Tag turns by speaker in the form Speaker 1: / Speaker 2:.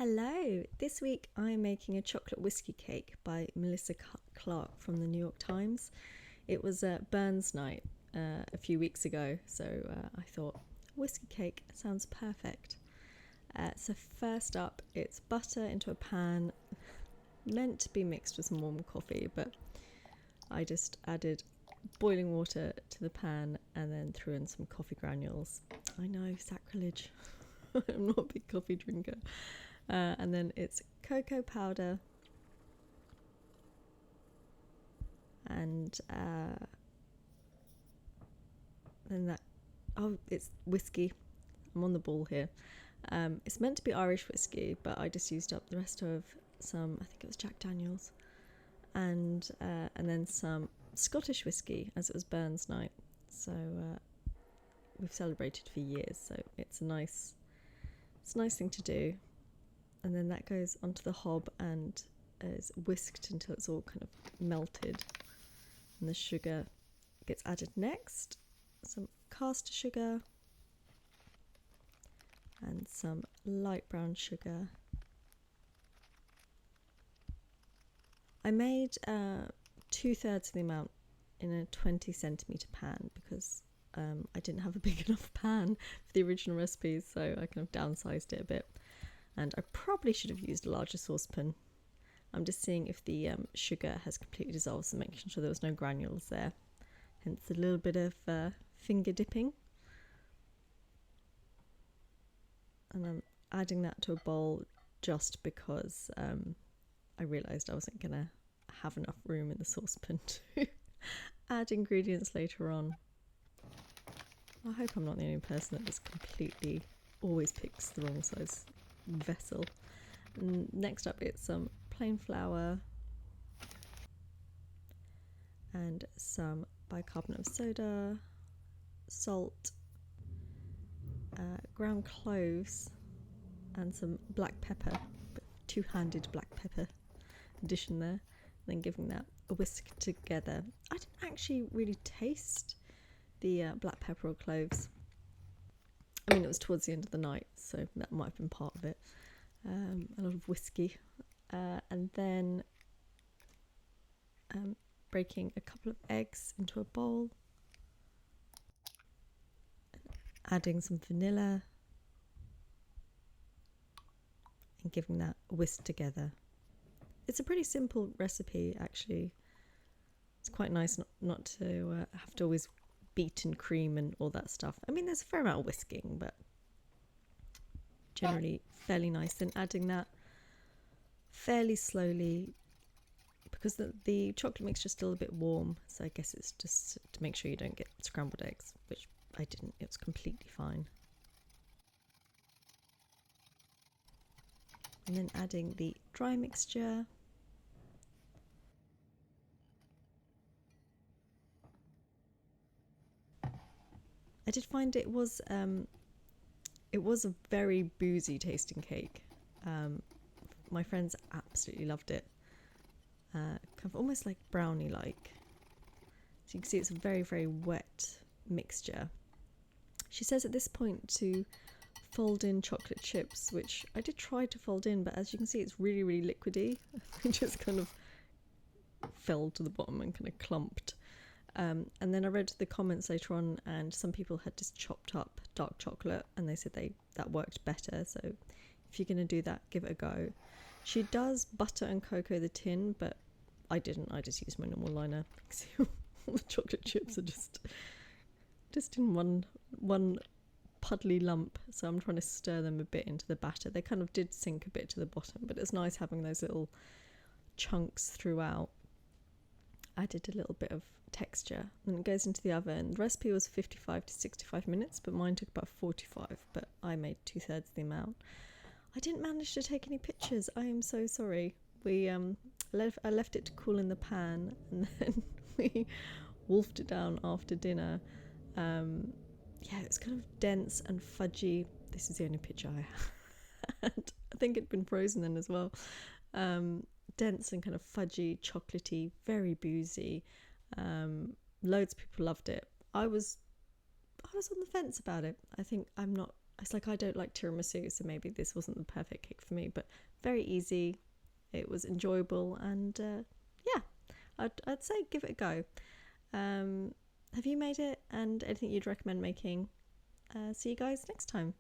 Speaker 1: Hello! This week I'm making a chocolate whiskey cake by Melissa Clark from the NYTimes. It was Burns night a few weeks ago, so I thought whiskey cake sounds perfect. So first up, it's butter into a pan, meant to be mixed with some warm coffee, but I just added boiling water to the pan and then threw in some coffee granules. I know, sacrilege. I'm not a big coffee drinker. And then it's cocoa powder and then it's whiskey. I'm on the ball here. It's meant to be Irish whiskey, but I just used up the rest of some, I think it was Jack Daniels, and then some Scottish whiskey, as it was Burns night. So we've celebrated for years, so it's a nice thing to do. And then that goes onto the hob and is whisked until it's all kind of melted. And the sugar gets added next. Some caster sugar and some light brown sugar. I made 2/3 of the amount in a 20 centimetre pan because I didn't have a big enough pan for the original recipes, so I kind of downsized it a bit. And I probably should have used a larger saucepan. I'm just seeing if the sugar has completely dissolved, so making sure there was no granules there. Hence a little bit of finger dipping. And I'm adding that to a bowl just because I realised I wasn't going to have enough room in the saucepan to add ingredients later on. I hope I'm not the only person that just completely always picks the wrong size vessel. And next up, it's some plain flour and some bicarbonate of soda, salt, ground cloves, and some black pepper, two-handed black pepper addition there. And then giving that a whisk together. I didn't actually really taste the black pepper or cloves. I mean, it was towards the end of the night, so that might have been part of it. A lot of whiskey. And then breaking a couple of eggs into a bowl. Adding some vanilla. And giving that a whisk together. It's a pretty simple recipe, actually. It's quite nice not to have to always beat and cream and all that stuff. I mean, there's a fair amount of whisking, but generally fairly nice. Then adding that fairly slowly because the chocolate mixture is still a bit warm, so I guess it's just to make sure you don't get scrambled eggs, which I didn't. It was completely fine. And then adding the dry mixture. I did find it was a very boozy tasting cake. My friends absolutely loved it. Kind of almost like brownie-like. So you can see it's a very, very wet mixture. She says at this point to fold in chocolate chips, which I did try to fold in, but as you can see, it's really, really liquidy. It just kind of fell to the bottom and kind of clumped. And then I read the comments later on, and some people had just chopped up dark chocolate, and they said that worked better. So if you're going to do that, give it a go. She does butter and cocoa the tin, but I didn't. I just used my normal liner because all the chocolate chips are just in one puddly lump. So I'm trying to stir them a bit into the batter. They kind of did sink a bit to the bottom, but it's nice having those little chunks throughout. Added a little bit of texture, and it goes into the oven. The recipe was 55 to 65 minutes, but mine took about 45, but I made 2/3 the amount. I didn't manage to take any pictures. I am so sorry. I left it to cool in the pan, and then we wolfed it down after dinner. Yeah, it was kind of dense and fudgy. This is the only picture I had. I think it'd been frozen then as well. Dense and kind of fudgy, chocolatey, very boozy. Loads of people loved it. I was on the fence about it. I think I'm not it's like I don't like tiramisu, so maybe this wasn't the perfect cake for me, but very easy. It was enjoyable, and yeah, I'd say give it a go. Have you made it, and anything you'd recommend making? See you guys next time.